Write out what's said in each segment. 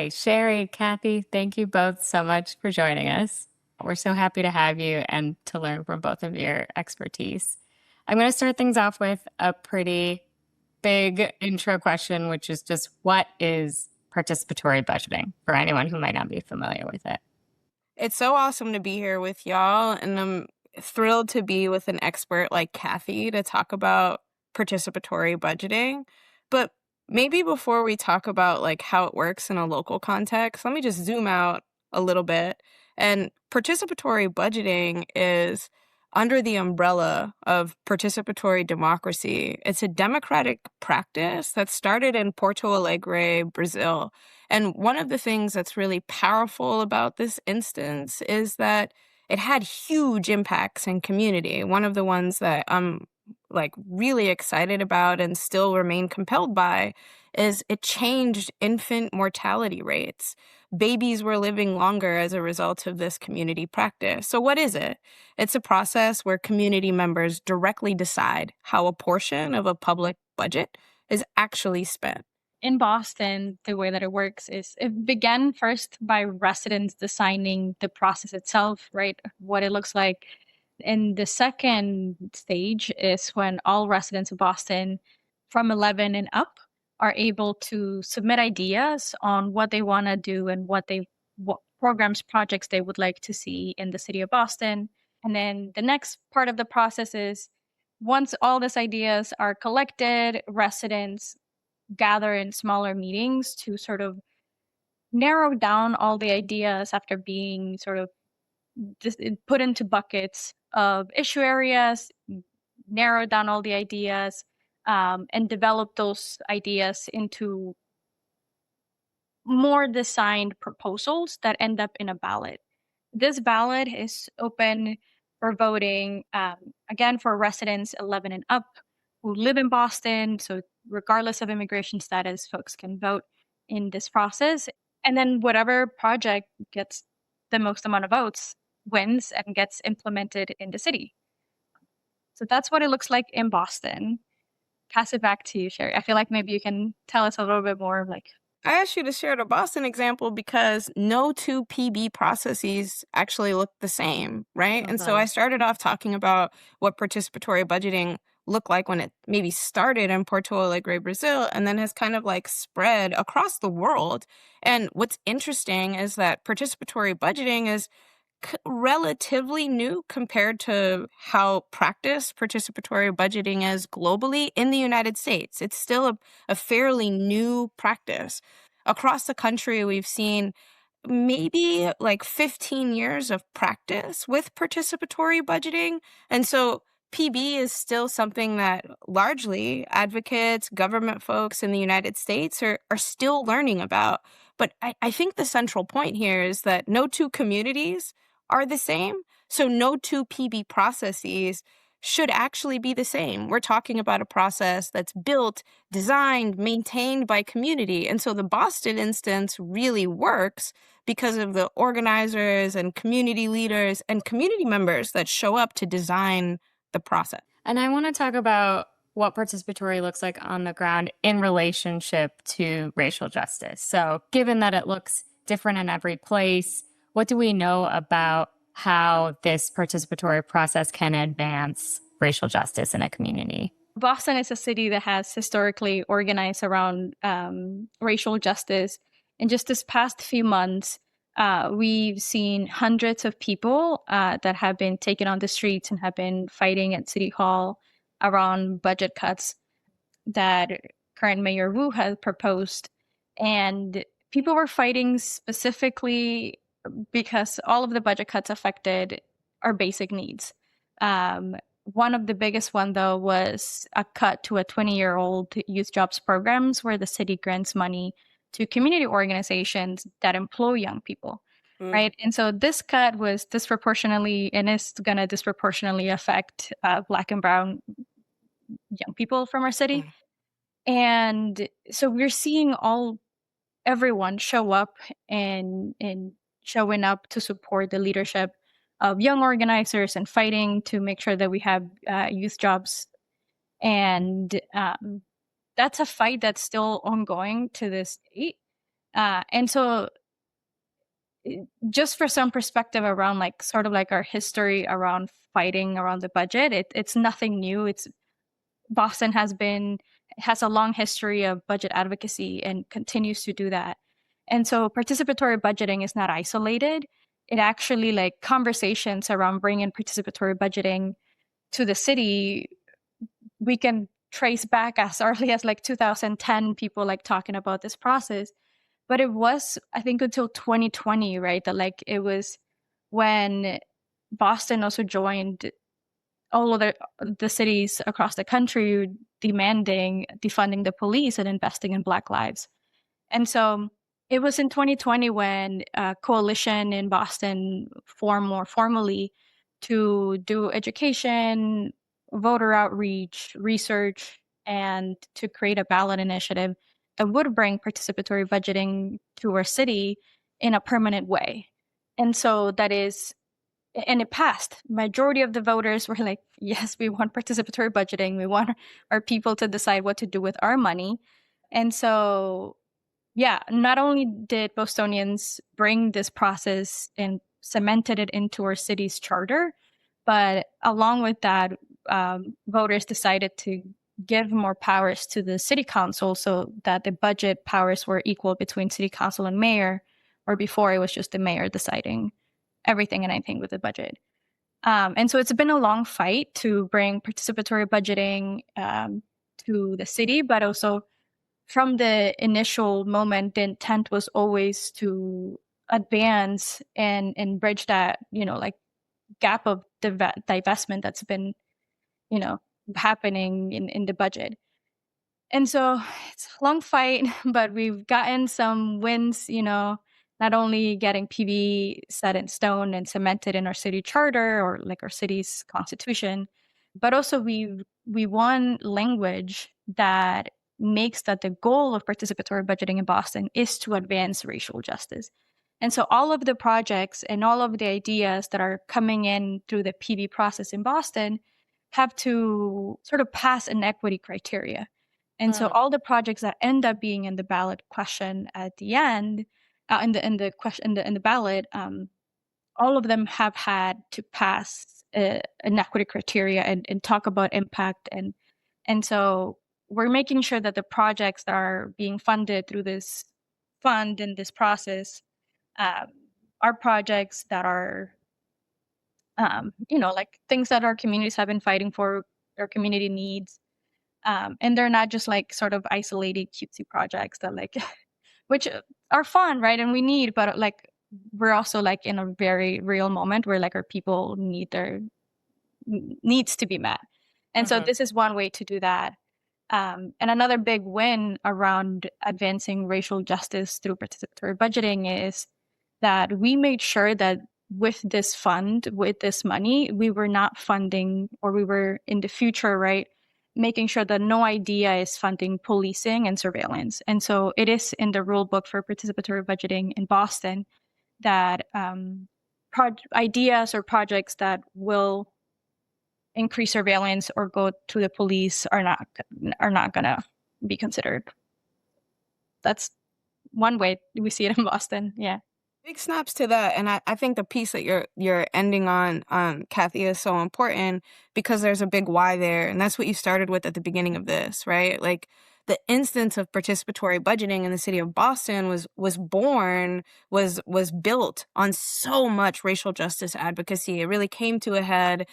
Okay, Shari, Kathy, thank you both so much for joining us. We're so happy to have you and to learn from both of your expertise. I'm going to start things off with a pretty big intro question, which is just what is participatory budgeting for anyone who might not be familiar with it? It's so awesome to be here with y'all, and I'm thrilled to be with an expert like Kathy to talk about participatory budgeting. But maybe before we talk about like how it works in a local context, let me just zoom out a little bit. And participatory budgeting is under the umbrella of participatory democracy. It's a democratic practice that started in Porto Alegre, Brazil. And one of the things that's really powerful about this instance is that it had huge impacts in community. One of the ones that I'm like really excited about and still remain compelled by is it changed infant mortality rates. Babies were living longer as a result of this community practice. So what is it? It's a process where community members directly decide how a portion of a public budget is actually spent. In Boston, the way that it works is it began first by residents designing the process itself, right? What it looks like. And the second stage is when all residents of Boston from 11 and up are able to submit ideas on what they want to do and what programs, projects they would like to see in the city of Boston. And then the next part of the process is once all these ideas are collected, residents gather in smaller meetings to sort of narrow down all the ideas after being sort of put into buckets of issue areas, narrow down all the ideas, and develop those ideas into more designed proposals that end up in a ballot. This ballot is open for voting, again, for residents 11 and up who live in Boston. So, regardless of immigration status, folks can vote in this process. And then, whatever project gets the most amount of votes wins and gets implemented in the city. So, that's what it looks like in Boston. Pass it back to you, Shari. I feel like maybe you can tell us a little bit more like I asked you to share the Boston example because no two PB processes actually look the same, right? And so I started off talking about what participatory budgeting looked like when it maybe started in Porto Alegre, Brazil, and then has kind of like spread across the world. And what's interesting is that participatory budgeting is relatively new compared to how practiced participatory budgeting is globally in the United States. It's still a fairly new practice. Across the country, we've seen maybe like 15 years of practice with participatory budgeting. And so PB is still something that largely advocates, government folks in the United States are still learning about. But I think the central point here is that no two communities are the same. So no two PB processes should actually be the same. We're talking about a process that's built, designed, maintained by community. And so the Boston instance really works because of the organizers and community leaders and community members that show up to design the process. And I want to talk about what participatory looks like on the ground in relationship to racial justice. So, given that it looks different in every place, what do we know about how this participatory process can advance racial justice in a community? Boston is a city that has historically organized around racial justice. And just this past few months, we've seen hundreds of people that have been taken on the streets and have been fighting at City Hall around budget cuts that current Mayor Wu has proposed. And people were fighting specifically because all of the budget cuts affected our basic needs. One of the biggest one, though, was a cut to a 20-year-old youth jobs programs where the city grants money to community organizations that employ young people, right? And so this cut was disproportionately and is going to disproportionately affect Black and Brown young people from our city. And so we're seeing everyone show up and showing up to support the leadership of young organizers and fighting to make sure that we have youth jobs. And that's a fight that's still ongoing to this date. And so just for some perspective around like sort of like our history around fighting around the budget, it's nothing new. Boston has a long history of budget advocacy and continues to do that. And so participatory budgeting is not isolated. It actually like conversations around bringing participatory budgeting to the city, we can trace back as early as like 2010, people like talking about this process. But it was, I think, until 2020, right? That like it was when Boston also joined all of the cities across the country demanding defunding the police and investing in Black lives. And so it was in 2020 when a coalition in Boston formed more formally to do education, voter outreach, research, and to create a ballot initiative that would bring participatory budgeting to our city in a permanent way. And so that is, and it passed. Majority of the voters were like, yes, we want participatory budgeting. We want our people to decide what to do with our money. And so, yeah, not only did Bostonians bring this process and cemented it into our city's charter, but along with that, voters decided to give more powers to the city council so that the budget powers were equal between city council and mayor, or before it was just the mayor deciding everything and anything with the budget. And so it's been a long fight to bring participatory budgeting to the city, but also from the initial moment, the intent was always to advance and bridge that, like gap of divestment that's been, happening in the budget. And so it's a long fight, but we've gotten some wins, not only getting PB set in stone and cemented in our city charter or like our city's constitution, but also we won language that makes that the goal of participatory budgeting in Boston is to advance racial justice. And so all of the projects and all of the ideas that are coming in through the PB process in Boston have to sort of pass an equity criteria. And so all the projects that end up being in the ballot question at the end, in the ballot, all of them have had to pass an equity criteria and talk about impact. And so we're making sure that the projects that are being funded through this fund and this process are projects that are, like things that our communities have been fighting for, our community needs. And they're not just like sort of isolated cutesy projects that like, which are fun, right? And we need, but like, we're also like in a very real moment where like our people need their needs to be met. And so this is one way to do that. And another big win around advancing racial justice through participatory budgeting is that we made sure that with this fund, with this money, we were not funding, or we were in the future, right, making sure that no idea is funding policing and surveillance. And so it is in the rule book for participatory budgeting in Boston that ideas or projects that will increase surveillance or go to the police are not gonna be considered. That's one way we see it in Boston. Yeah. Big snaps to that. And I think the piece that you're ending on, Kathy, is so important because there's a big why there. And that's what you started with at the beginning of this, right? Like the instance of participatory budgeting in the city of Boston was built on so much racial justice advocacy. It really came to a head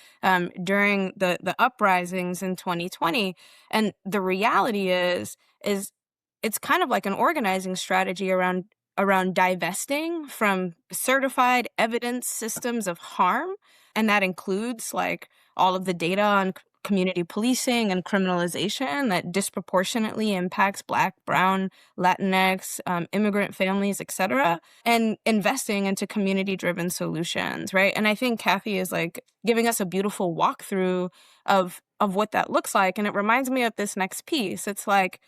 during the uprisings in 2020. And the reality is it's kind of like an organizing strategy around divesting from certified evidence systems of harm. And that includes like all of the data on community policing and criminalization that disproportionately impacts Black, Brown, Latinx, immigrant families, etc., and investing into community-driven solutions, right? And I think Kathy is like giving us a beautiful walkthrough of what that looks like. And it reminds me of this next piece. It's like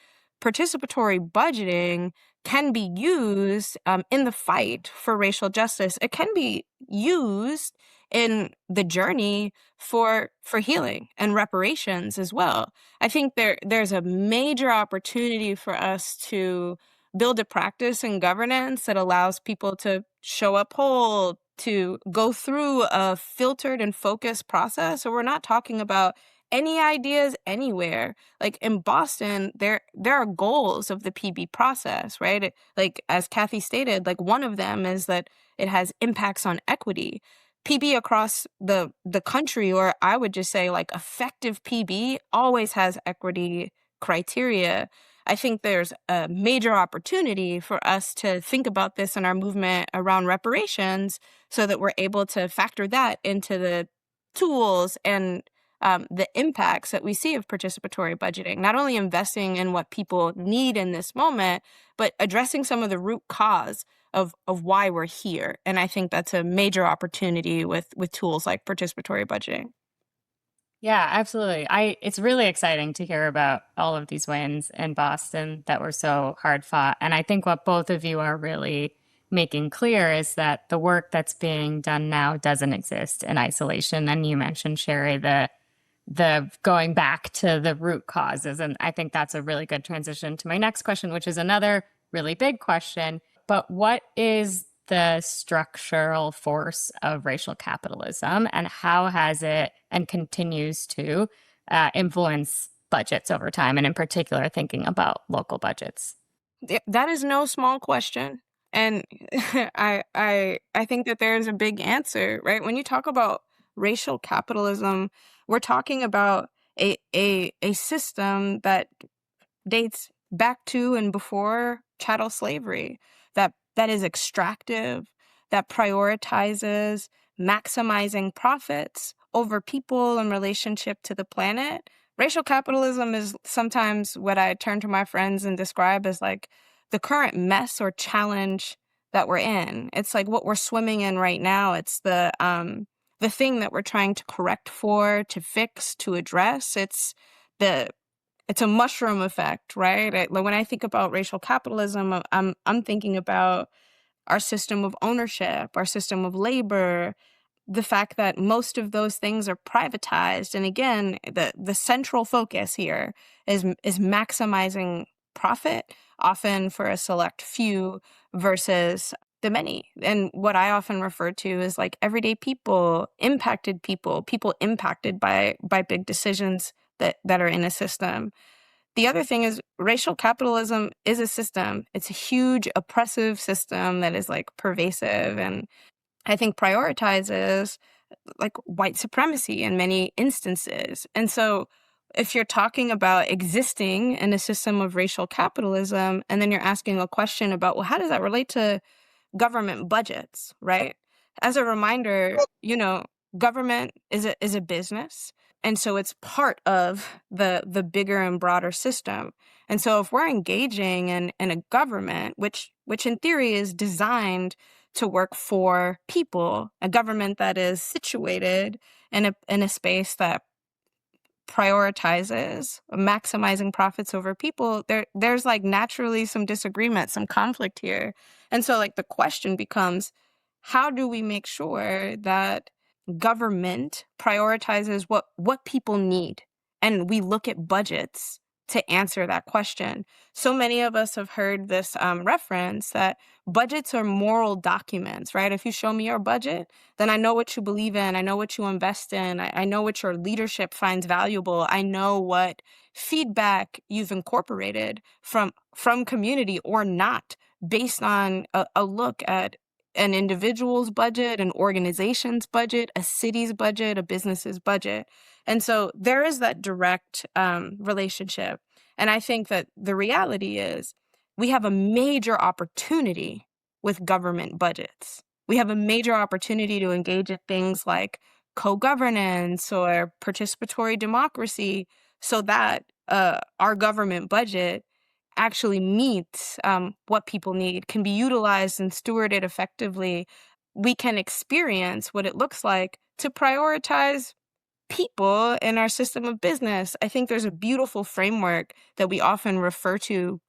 participatory budgeting can be used in the fight for racial justice. It can be used in the journey for healing and reparations as well. I think there's a major opportunity for us to build a practice in governance that allows people to show up whole, to go through a filtered and focused process. So we're not talking about any ideas anywhere. Like in Boston, there are goals of the PB process, right? Like as Kathy stated, like one of them is that it has impacts on equity. PB across the country, or I would just say like effective PB, always has equity criteria. I think there's a major opportunity for us to think about this in our movement around reparations so that we're able to factor that into the tools and the impacts that we see of participatory budgeting, not only investing in what people need in this moment, but addressing some of the root cause of why we're here. And I think that's a major opportunity with tools like participatory budgeting. Yeah, absolutely. It's really exciting to hear about all of these wins in Boston that were so hard fought. And I think what both of you are really making clear is that the work that's being done now doesn't exist in isolation. And you mentioned, Shari, the going back to the root causes. And I think that's a really good transition to my next question, which is another really big question. But what is the structural force of racial capitalism, and how has it and continues to influence budgets over time, and in particular thinking about local budgets? That is no small question. And I think that there's a big answer, right? When you talk about racial capitalism, we're talking about a system that dates back to and before chattel slavery, that is extractive, that prioritizes maximizing profits over people in relationship to the planet. Racial capitalism is sometimes what I turn to my friends and describe as like the current mess or challenge that we're in. It's like what we're swimming in right now. It's the thing that we're trying to correct for, to fix, to address. It's a mushroom effect, right? When I think about racial capitalism, I'm thinking about our system of ownership, our system of labor, the fact that most of those things are privatized. And again, the central focus here is maximizing profit, often for a select few versus the many. And what I often refer to is like everyday people impacted by big decisions that are in a system. The other thing is racial capitalism is a system. It's a huge oppressive system that is like pervasive and I think prioritizes like white supremacy in many instances. And so if you're talking about existing in a system of racial capitalism, and then you're asking a question about, well, how does that relate to government budgets, right? As a reminder, government is a business. And so it's part of the bigger and broader system. And so if we're engaging in a government, which in theory is designed to work for people, a government that is situated in a space that prioritizes maximizing profits over people, there's like naturally some disagreement, some conflict here. And so like the question becomes, how do we make sure that government prioritizes what people need? And we look at budgets to answer that question. So many of us have heard this reference that budgets are moral documents, right? If you show me your budget, then I know what you believe in. I know what you invest in. I know what your leadership finds valuable. I know what feedback you've incorporated from community or not, based on a look at an individual's budget, an organization's budget, a city's budget, a business's budget. And so there is that direct relationship. And I think that the reality is we have a major opportunity with government budgets. We have a major opportunity to engage in things like co-governance or participatory democracy so that our government budget actually meets what people need, can be utilized and stewarded effectively. We can experience what it looks like to prioritize people in our system of business. I think there's a beautiful framework that we often refer to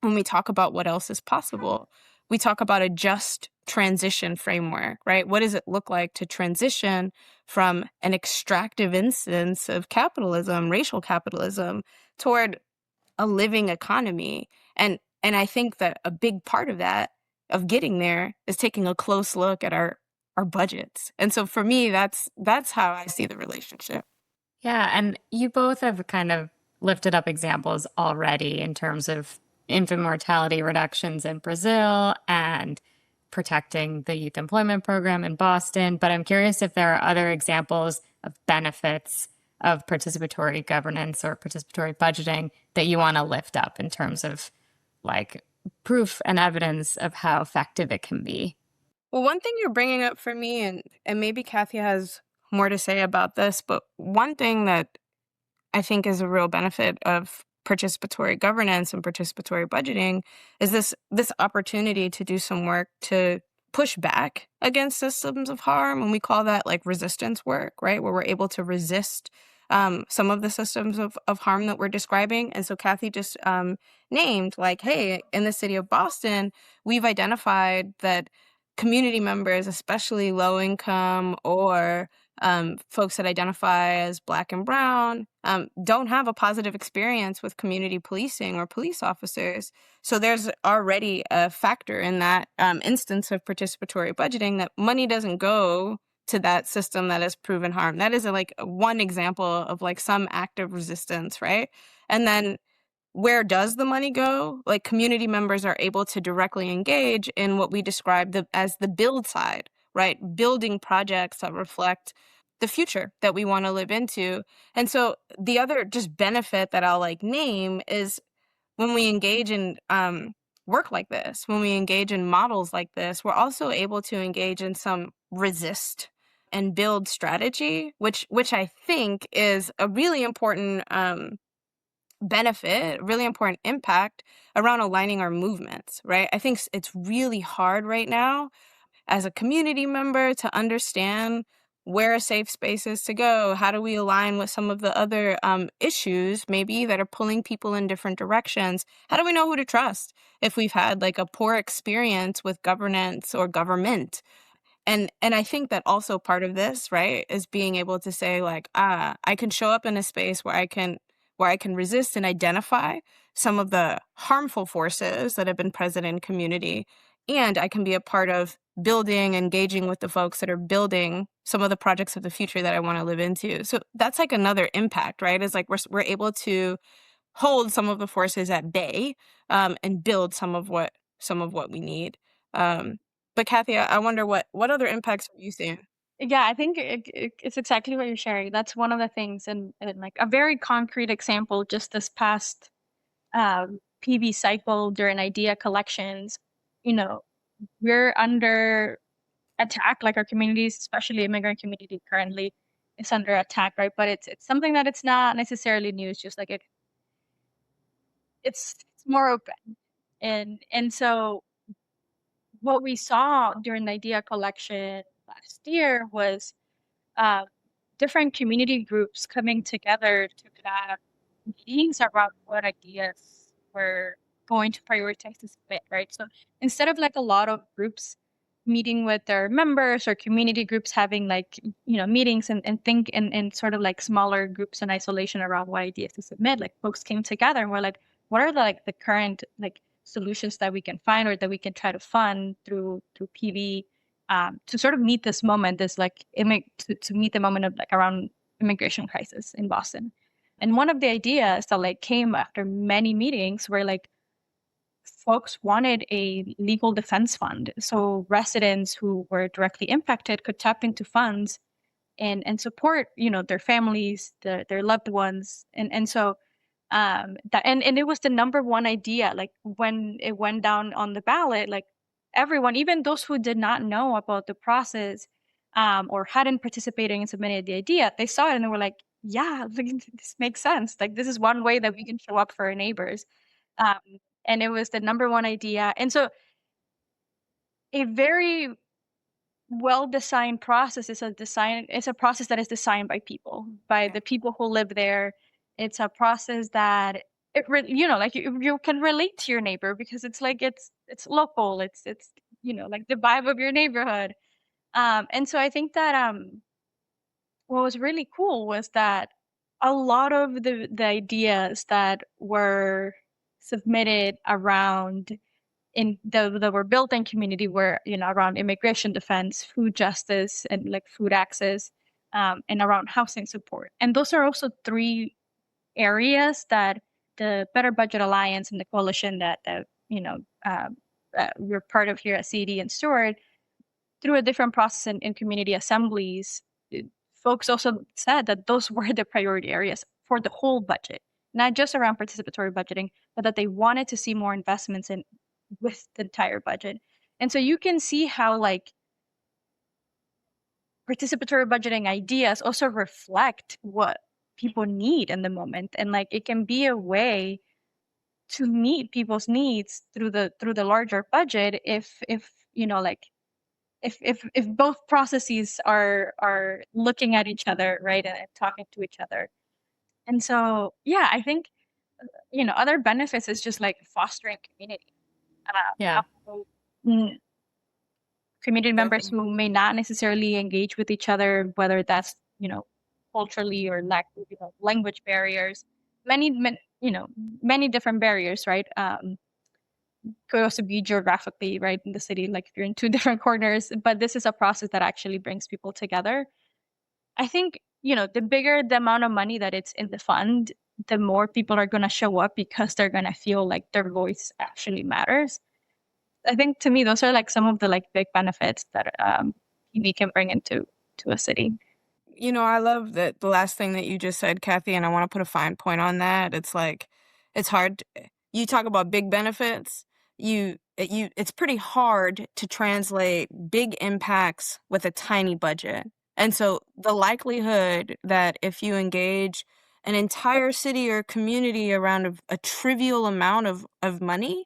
when we talk about what else is possible. We talk about a just transition framework, right? What does it look like to transition from an extractive instance of capitalism, racial capitalism, toward a living economy? And And I think that a big part of that, of getting there, is taking a close look at our budgets. And so for me, that's how I see the relationship. Yeah, and you both have kind of lifted up examples already in terms of infant mortality reductions in Brazil and protecting the youth employment program in Boston. But I'm curious if there are other examples of benefits of participatory governance or participatory budgeting that you want to lift up in terms of like proof and evidence of how effective it can be. Well, one thing you're bringing up for me, and maybe Kathy has more to say about this, but one thing that I think is a real benefit of participatory governance and participatory budgeting is this opportunity to do some work to push back against systems of harm. And we call that like resistance work, right? Where we're able to resist some of the systems of harm that we're describing. And so Kathy just named like, hey, in the city of Boston, we've identified that community members, especially low income or folks that identify as Black and Brown, don't have a positive experience with community policing or police officers. So there's already a factor in that instance of participatory budgeting that money doesn't go to that system that has proven harm. That is like one example of like some active resistance, right? And then where does the money go? Like community members are able to directly engage in what we describe as the build side, right? Building projects that reflect the future that we want to live into. And so the other just benefit that I'll like name is when we engage in work like this, when we engage in models like this, we're also able to engage in some resist and build strategy, which I think is a really important benefit, really important impact around aligning our movements, right? I think it's really hard right now as a community member to understand where a safe space is to go. How do we align with some of the other issues maybe that are pulling people in different directions? How do we know who to trust if we've had like a poor experience with governance or government? And I think that also part of this, right, is being able to say like, I can show up in a space where I can resist and identify some of the harmful forces that have been present in community. And I can be a part of building, engaging with the folks that are building some of the projects of the future that I want to live into. So that's like another impact, right? Is like we're able to hold some of the forces at bay and build some of what we need. But Kathy, I wonder what other impacts are you seeing? Yeah, I think it's exactly what you're sharing. That's one of the things, and like a very concrete example, just this past PB cycle during idea collections, you know, we're under attack, like our communities, especially immigrant community currently is under attack, right? But it's something that it's not necessarily new. It's just like it's more open. And so what we saw during the idea collection last year was uh, different community groups coming together to have meetings around what ideas we're going to prioritize this bit, right? So instead of like a lot of groups meeting with their members or community groups having like, meetings and think in sort of like smaller groups in isolation around what ideas to submit, like folks came together and were like, what are the current like solutions that we can find or that we can try to fund through PV to sort of meet this moment, this like to meet the moment of like around immigration crisis in Boston. And one of the ideas that like came after many meetings were like folks wanted a legal defense fund. So residents who were directly impacted could tap into funds and support, their families, their loved ones. And so that and it was the number one idea. Like when it went down on the ballot, like everyone, even those who did not know about the process or hadn't participated in submitting the idea, they saw it and they were like, yeah, this makes sense. Like this is one way that we can show up for our neighbors. Um, and it was the number one idea. And so a very well-designed process is a process that is designed by people, by the people who live there. It's a process that like you can relate to your neighbor because it's like it's local. It's like the vibe of your neighborhood. And so I think that what was really cool was that a lot of the ideas that were submitted around that were built in community where, around immigration defense, food justice, and like food access, and around housing support. And those are also three areas that the Better Budget Alliance and the coalition that we're part of here at CD and Stewart, through a different process in community assemblies, folks also said that those were the priority areas for the whole budget, not just around participatory budgeting, but that they wanted to see more investments in with the entire budget. And so you can see how like participatory budgeting ideas also reflect what people need in the moment, and like it can be a way to meet people's needs through the larger budget if like if both processes are looking at each other, right, and talking to each other. And so I think other benefits is just like fostering community. Yeah. Community members who may not necessarily engage with each other, whether that's culturally or language barriers, many different barriers, right? Could also be geographically, right, in the city, like if you're in two different corners. But this is a process that actually brings people together. I think the bigger the amount of money that it's in the fund, the more people are going to show up because they're going to feel like their voice actually matters. I think to me, those are like some of the like big benefits that we can bring into a city. I love that the last thing that you just said, Kathy, and I want to put a fine point on that. It's like, it's hard. You talk about big benefits. It's pretty hard to translate big impacts with a tiny budget. And so the likelihood that if you engage an entire city or community around a trivial amount of money,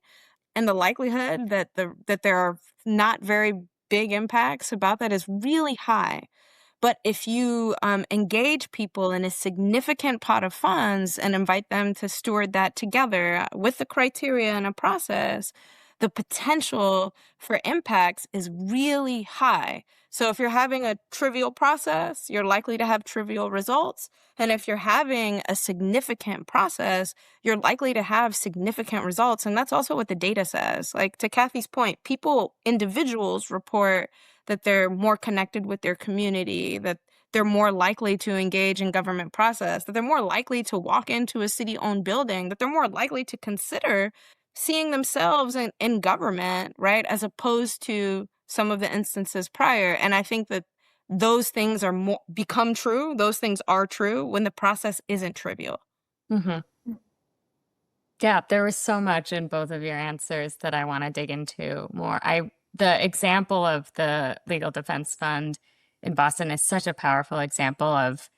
and the likelihood that there are not very big impacts about that is really high. But if you engage people in a significant pot of funds and invite them to steward that together with the criteria and a process, the potential for impacts is really high. So if you're having a trivial process, you're likely to have trivial results. And if you're having a significant process, you're likely to have significant results. And that's also what the data says. Like, to Kathy's point, individuals report that they're more connected with their community, that they're more likely to engage in government process, that they're more likely to walk into a city-owned building, that they're more likely to consider seeing themselves in government, right, as opposed to some of the instances prior. And I think that those things become true. Those things are true when the process isn't trivial. Mm-hmm. Yeah, there was so much in both of your answers that I want to dig into more. The example of the Legal Defense Fund in Boston is such a powerful example of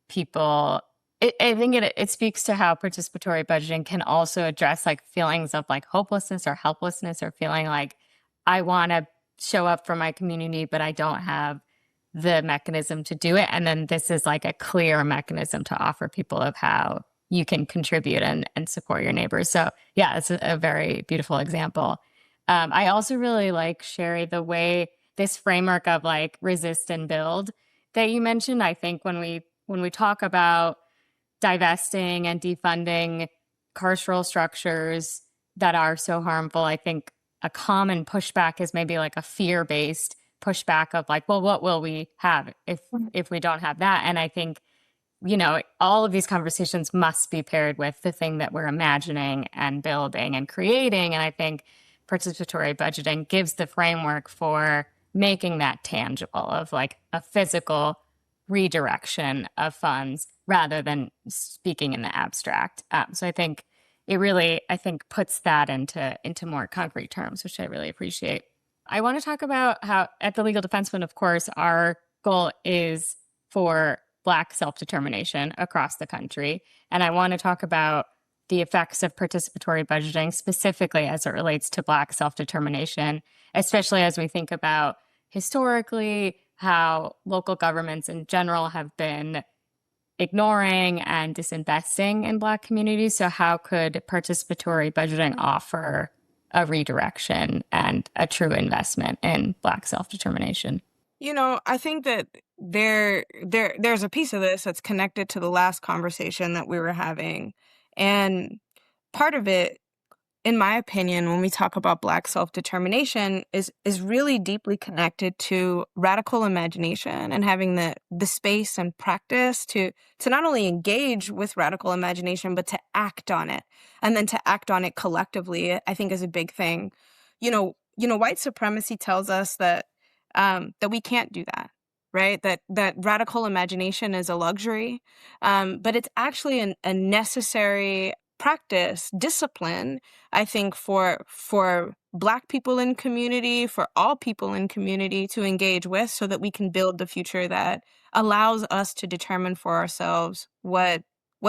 people. I think it speaks to how participatory budgeting can also address like feelings of like hopelessness or helplessness, or feeling like I want to show up for my community, but I don't have the mechanism to do it. And then this is like a clear mechanism to offer people of how you can contribute and support your neighbors. So yeah, it's a very beautiful example. I also really like, Shari, the way this framework of like resist and build that you mentioned. I think when we talk about divesting and defunding carceral structures that are so harmful, I think a common pushback is maybe like a fear-based pushback of like, well, what will we have if we don't have that? And I think, all of these conversations must be paired with the thing that we're imagining and building and creating. And I think participatory budgeting gives the framework for making that tangible, of like a physical redirection of funds rather than speaking in the abstract. So I think it really, puts that into more concrete terms, which I really appreciate. I want to talk about how at the Legal Defense Fund, of course, our goal is for Black self-determination across the country. And I want to talk about the effects of participatory budgeting, specifically as it relates to Black self-determination, especially as we think about historically how local governments in general have been ignoring and disinvesting in Black communities. So how could participatory budgeting offer a redirection and a true investment in Black self-determination? I think that there's a piece of this that's connected to the last conversation that we were having. And part of it in my opinion, when we talk about Black self-determination, is really deeply connected to radical imagination and having the space and practice to not only engage with radical imagination, but to act on it. And then to act on it collectively, I think is a big thing. White supremacy tells us that we can't do that. Right? That radical imagination is a luxury, but it's actually a necessary practice, discipline, I think, for Black people in community, for all people in community to engage with, so that we can build the future that allows us to determine for ourselves what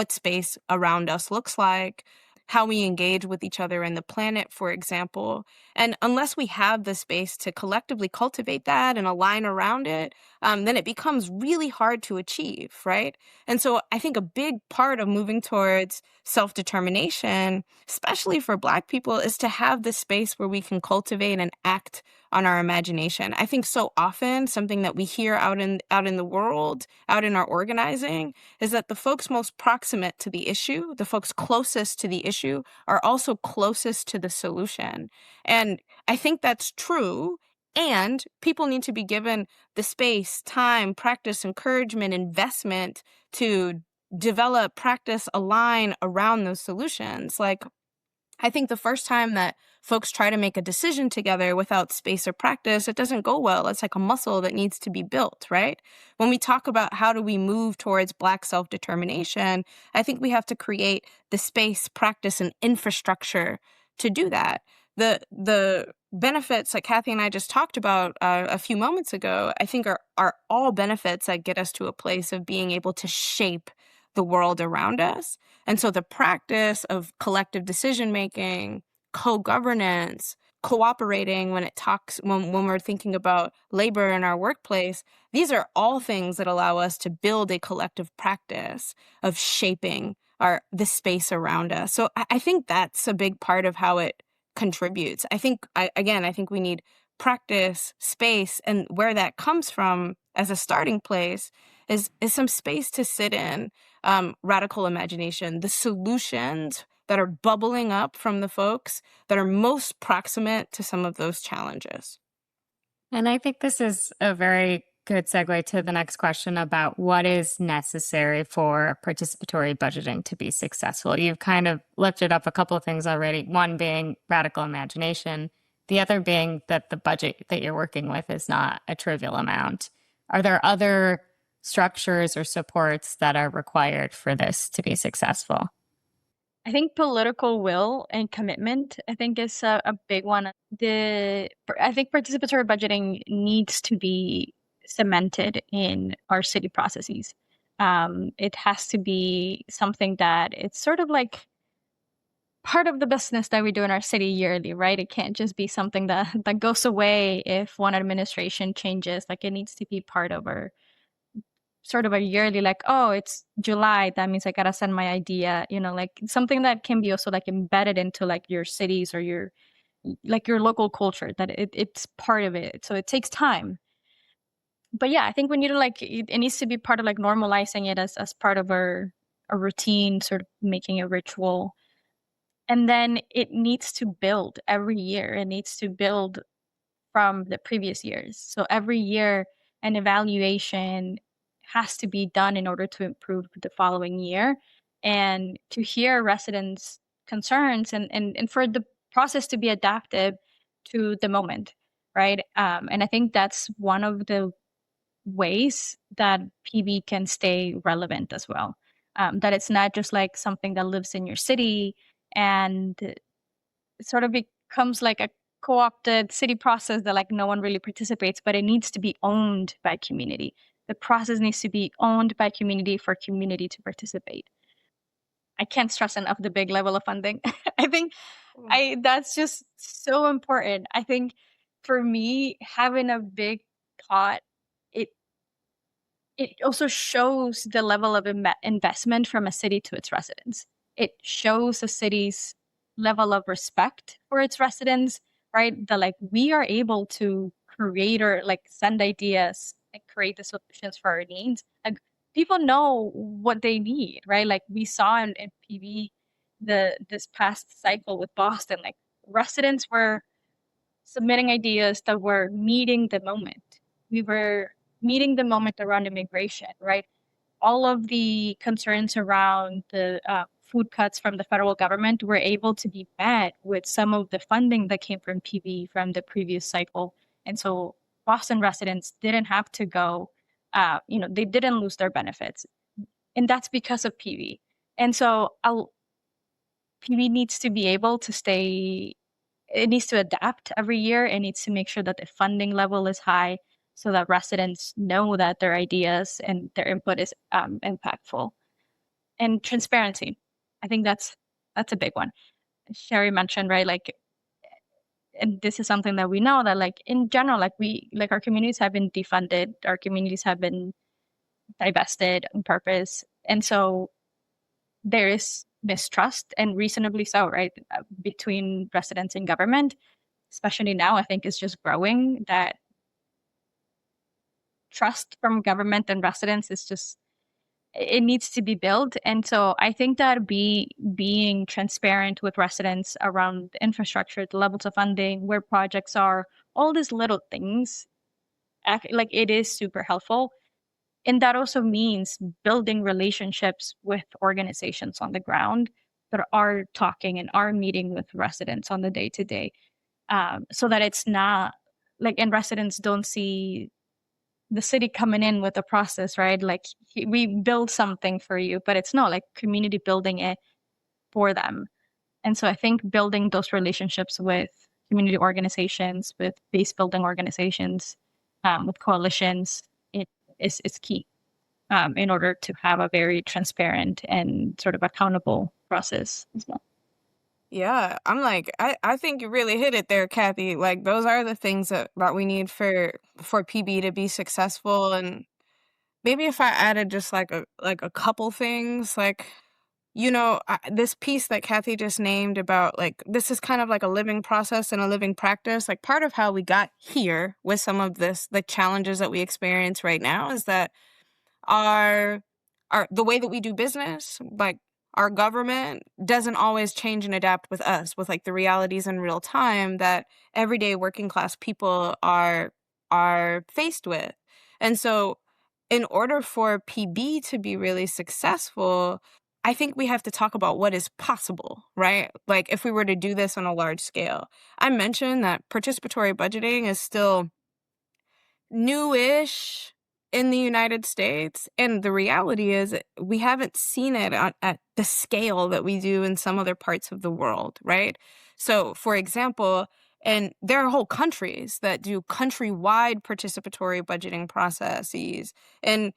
space around us looks like, how we engage with each other and the planet, for example. And unless we have the space to collectively cultivate that and align around it, then it becomes really hard to achieve, right? And so I think a big part of moving towards self-determination, especially for Black people, is to have this space where we can cultivate and act on our imagination. I think so often something that we hear out in the world, out in our organizing, is that the folks most proximate to the issue, the folks closest to the issue, are also closest to the solution. And I think that's true. And people need to be given the space, time, practice, encouragement, investment to develop, practice, align around those solutions. Like, I think the first time that folks try to make a decision together without space or practice, it doesn't go well. It's like a muscle that needs to be built, right? When we talk about how do we move towards Black self-determination, I think we have to create the space, practice, and infrastructure to do that. The benefits that Kathy and I just talked about a few moments ago, I think are all benefits that get us to a place of being able to shape the world around us. And so the practice of collective decision-making, co-governance, cooperating when we're thinking about labor in our workplace, these are all things that allow us to build a collective practice of shaping the space around us. So I think that's a big part of how it contributes. I think we need practice, space, and where that comes from as a starting place is some space to sit in radical imagination, the solutions that are bubbling up from the folks that are most proximate to some of those challenges. And I think this is a very good segue to the next question about what is necessary for participatory budgeting to be successful. You've kind of lifted up a couple of things already, one being radical imagination, the other being that the budget that you're working with is not a trivial amount. Are there other structures or supports that are required for this to be successful? I think political will and commitment, I think, is a big one. I think participatory budgeting needs to be cemented in our city processes. It has to be something that it's sort of like part of the business that we do in our city yearly, right? It can't just be something that goes away if one administration changes. Like, it needs to be part of our sort of a yearly, like, oh, it's July, that means I gotta send my idea, like something that can be also like embedded into like your cities or your local culture, that it's part of it. So it takes time. But yeah, I think we need to it needs to be part of like normalizing it as part of a routine, sort of making a ritual. And then it needs to build every year. It needs to build from the previous years. So every year an evaluation has to be done in order to improve the following year, and to hear residents' concerns and for the process to be adapted to the moment, right? And I think that's one of the ways that PB can stay relevant as well. That it's not just like something that lives in your city and it sort of becomes like a co-opted city process that like no one really participates, but it needs to be owned by community. The process needs to be owned by community for community to participate. I can't stress enough the big level of funding. I think that's just so important. I think for me, having a big pot, it also shows the level of investment from a city to its residents. It shows a city's level of respect for its residents, right? That like we are able to create or like send ideas and create the solutions for our needs. Like people know what they need, right? Like we saw in PB this past cycle with Boston, like residents were submitting ideas that were meeting the moment. We were meeting the moment around immigration, right? All of the concerns around the food cuts from the federal government were able to be met with some of the funding that came from PB from the previous cycle. And so Boston residents didn't have to go, they didn't lose their benefits. And that's because of PB. And so PB needs to be able to it needs to adapt every year. It needs to make sure that the funding level is high so that residents know that their ideas and their input is impactful. And transparency. I think that's a big one. Shari mentioned, right? Like, and this is something that we know that like in general, like our communities have been defunded, our communities have been divested on purpose. And so there is mistrust, and reasonably so, right? Between residents and government, especially now, I think is just growing. That trust from government and residents is just, it needs to be built. And so I think that being transparent with residents around the infrastructure, the levels of funding, where projects are, all these little things, like it is super helpful. And that also means building relationships with organizations on the ground that are talking and are meeting with residents on the day to day, so that it's not like, and residents don't see the city coming in with a process, right? Like we build something for you, but it's not like community building it for them. And so I think building those relationships with community organizations, with base building organizations, with coalitions, is key in order to have a very transparent and sort of accountable process as well. Yeah, I'm like, I think you really hit it there, Kathy. Like those are the things that we need for PB to be successful. And maybe if I added just like a couple things, like, this piece that Kathy just named about like this is kind of like a living process and a living practice. Like part of how we got here with some of this, the challenges that we experience right now, is that our the way that we do business, like our government doesn't always change and adapt with us, with like the realities in real time that everyday working class people are faced with. And so in order for PB to be really successful, I think we have to talk about what is possible, right? Like if we were to do this on a large scale. I mentioned that participatory budgeting is still newish in the United States. And the reality is we haven't seen it at the scale that we do in some other parts of the world, right? So, for example, and there are whole countries that do countrywide participatory budgeting processes. And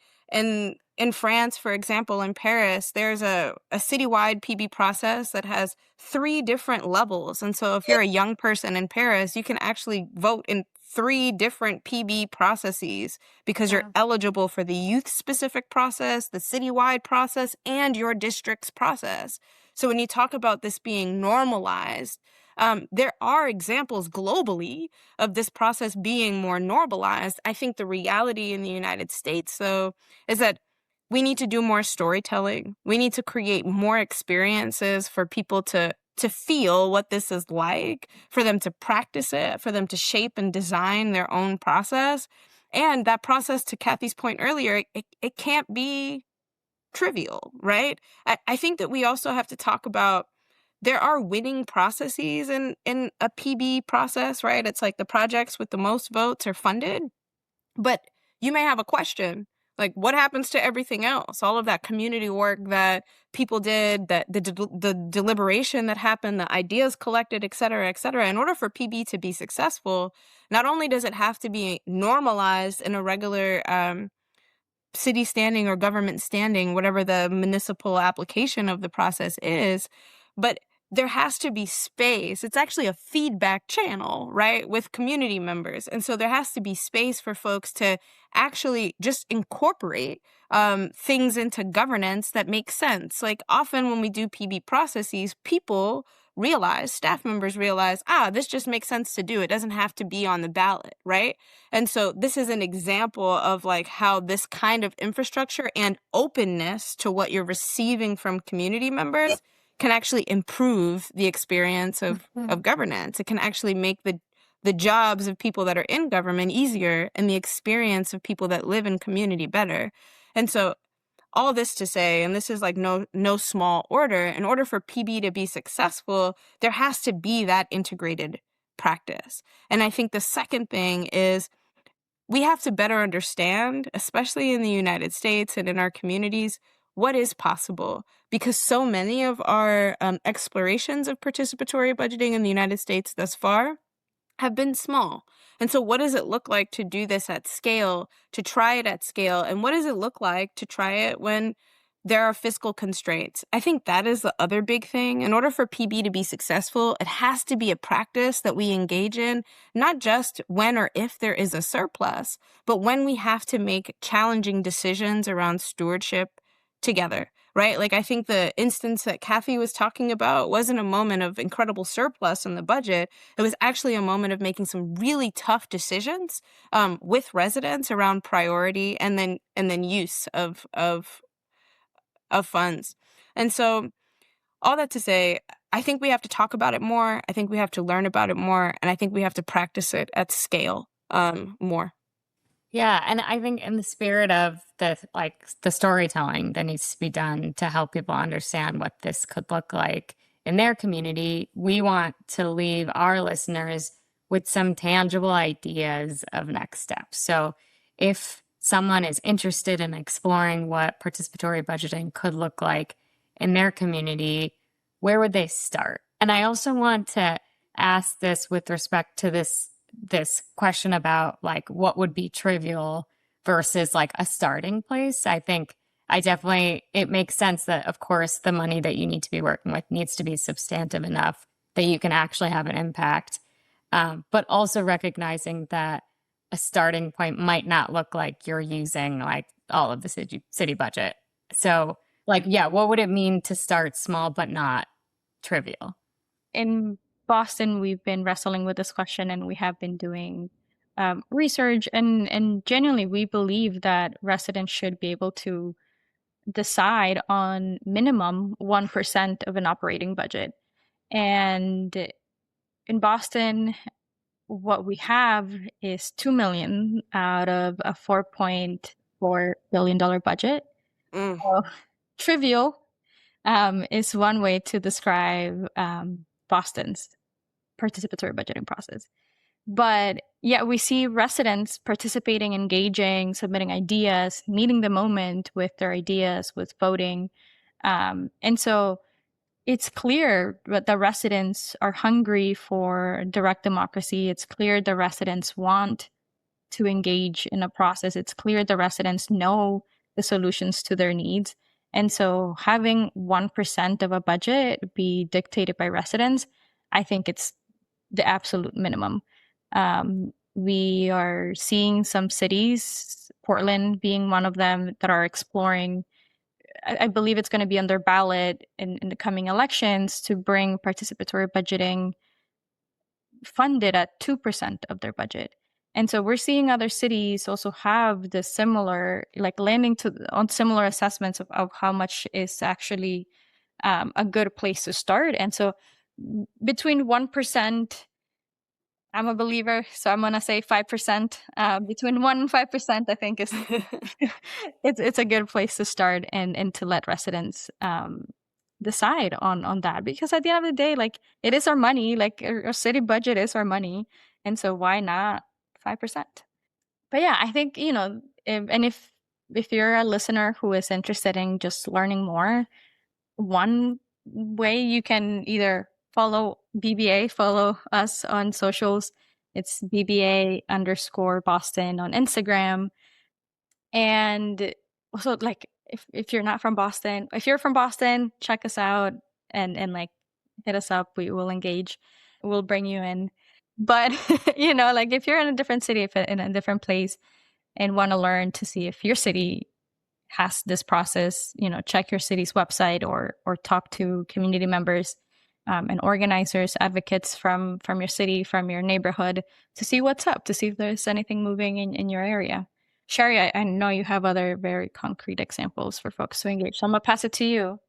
in France, for example, in Paris, there's a citywide PB process that has 3 different levels. And so if you're a young person in Paris, you can actually vote in 3 different PB processes because you're eligible for the youth-specific process, the citywide process, and your district's process. So when you talk about this being normalized, there are examples globally of this process being more normalized. I think the reality in the United States, though, is that we need to do more storytelling. We need to create more experiences for people to feel what this is like, for them to practice it, for them to shape and design their own process. And that process, to Kathy's point earlier, it can't be trivial, right? I think that we also have to talk about there are winning processes in a PB process, right? It's like the projects with the most votes are funded. But you may have a question, like what happens to everything else? All of that community work that people did, that the deliberation that happened, the ideas collected, et cetera, et cetera. In order for PB to be successful, not only does it have to be normalized in a regular city standing or government standing, whatever the municipal application of the process is, but there has to be space. It's actually a feedback channel, right, with community members. And so there has to be space for folks to actually just incorporate things into governance that make sense. Like often when we do PB processes, people realize, staff members realize, this just makes sense to do. It doesn't have to be on the ballot, right? And so this is an example of like how this kind of infrastructure and openness to what you're receiving from community members can actually improve the experience of governance. It can actually make the jobs of people that are in government easier and the experience of people that live in community better. And so all this to say, and this is like no small order, in order for PB to be successful, there has to be that integrated practice. And I think the second thing is we have to better understand, especially in the United States and in our communities, what is possible. Because so many of our explorations of participatory budgeting in the United States thus far have been small. And so what does it look like to do this at scale, to try it at scale? And what does it look like to try it when there are fiscal constraints? I think that is the other big thing. In order for PB to be successful, it has to be a practice that we engage in, not just when or if there is a surplus, but when we have to make challenging decisions around stewardship together, right? Like, I think the instance that Kathy was talking about wasn't a moment of incredible surplus in the budget. It was actually a moment of making some really tough decisions with residents around priority and then use of funds. And so all that to say, I think we have to talk about it more. I think we have to learn about it more. And I think we have to practice it at scale more. Yeah, and I think in the spirit of the storytelling that needs to be done to help people understand what this could look like in their community, we want to leave our listeners with some tangible ideas of next steps. So if someone is interested in exploring what participatory budgeting could look like in their community, where would they start? And I also want to ask this with respect to this question about like what would be trivial versus like a starting place. I think it makes sense that, of course, the money that you need to be working with needs to be substantive enough that you can actually have an impact. But also recognizing that a starting point might not look like you're using like all of the city budget. So like, yeah, what would it mean to start small but not trivial? In Boston, we've been wrestling with this question, and we have been doing research, and genuinely, we believe that residents should be able to decide on minimum 1% of an operating budget. And in Boston, what we have is 2 million out of a $4.4 billion budget. So, trivial is one way to describe Boston's participatory budgeting process. But yeah, we see residents participating, engaging, submitting ideas, meeting the moment with their ideas, with voting. And so it's clear that the residents are hungry for direct democracy. It's clear the residents want to engage in a process. It's clear the residents know the solutions to their needs. And so having 1% of a budget be dictated by residents, I think it's the absolute minimum. We are seeing some cities, Portland being one of them, that are exploring. I believe it's going to be on their ballot in the coming elections to bring participatory budgeting funded at 2% of their budget. And so we're seeing other cities also have the similar, like landing on similar assessments of how much is actually a good place to start. And so between 1%, I'm a believer, so I'm gonna say 5%. Between 1% and 5%, I think is it's a good place to start and to let residents decide on that, because at the end of the day, like, it is our money, like our city budget is our money, and so why not 5%? But yeah, I think if you're a listener who is interested in just learning more, one way you can either follow BBA, follow us on socials. It's BBA_Boston on Instagram. And also, like, if you're not from Boston, if you're from Boston, check us out and like hit us up. We will engage. We'll bring you in. But like, if you're in a different city, if in a different place, and want to learn to see if your city has this process, check your city's website or talk to community members and organizers, advocates from your city, from your neighborhood, to see what's up, to see if there's anything moving in your area. Shari, I know you have other very concrete examples for folks to engage, so I'm gonna pass it to you.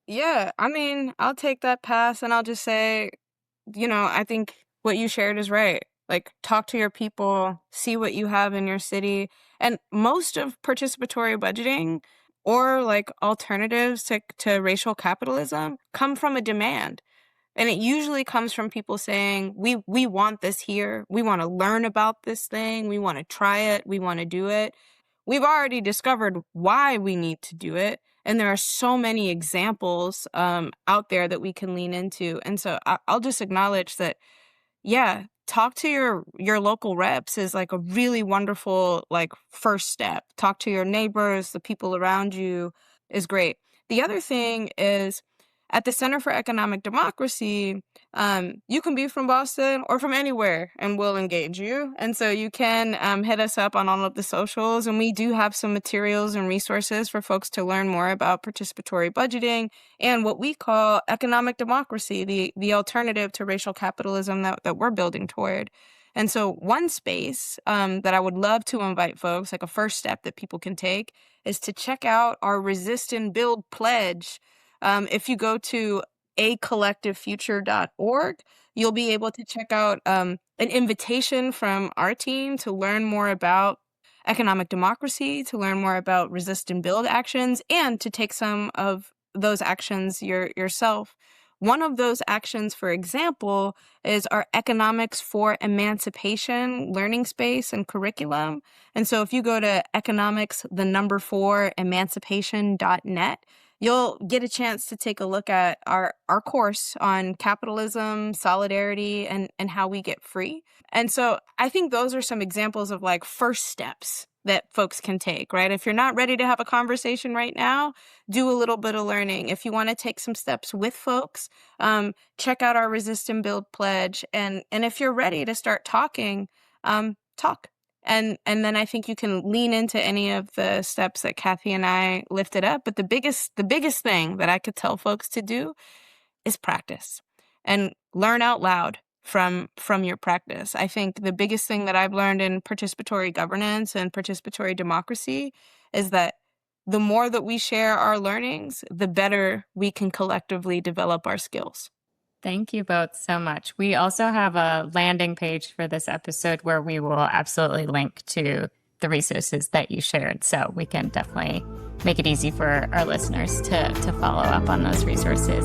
Yeah, I mean, I'll take that pass and I'll just say, I think what you shared is right. Like, talk to your people, see what you have in your city. And most of participatory budgeting or like alternatives to racial capitalism come from a demand. And it usually comes from people saying, we want this here. We want to learn about this thing. We want to try it. We want to do it. We've already discovered why we need to do it. And there are so many examples out there that we can lean into. And so I'll just acknowledge that, yeah, talk to your local reps is like a really wonderful like first step. Talk to your neighbors, the people around you is great. The other thing is at the Center for Economic Democracy, you can be from Boston or from anywhere and we'll engage you. And so you can hit us up on all of the socials. And we do have some materials and resources for folks to learn more about participatory budgeting and what we call economic democracy, the alternative to racial capitalism that we're building toward. And so one space that I would love to invite folks, like a first step that people can take, is to check out our Resist and Build pledge. If you go to acollectivefuture.org, you'll be able to check out an invitation from our team to learn more about economic democracy, to learn more about resist and build actions, and to take some of those actions yourself. One of those actions, for example, is our Economics for Emancipation learning space and curriculum. And so if you go to economics4emancipation.net, you'll get a chance to take a look at our course on capitalism, solidarity, and how we get free. And so I think those are some examples of like first steps that folks can take, right? If you're not ready to have a conversation right now, do a little bit of learning. If you want to take some steps with folks, check out our Resist and Build pledge. And if you're ready to start talking, talk. And then I think you can lean into any of the steps that Kathy and I lifted up. But the biggest thing that I could tell folks to do is practice and learn out loud from your practice. I think the biggest thing that I've learned in participatory governance and participatory democracy is that the more that we share our learnings, the better we can collectively develop our skills. Thank you both so much. We also have a landing page for this episode where we will absolutely link to the resources that you shared. So we can definitely make it easy for our listeners to follow up on those resources.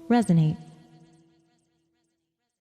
Resonate.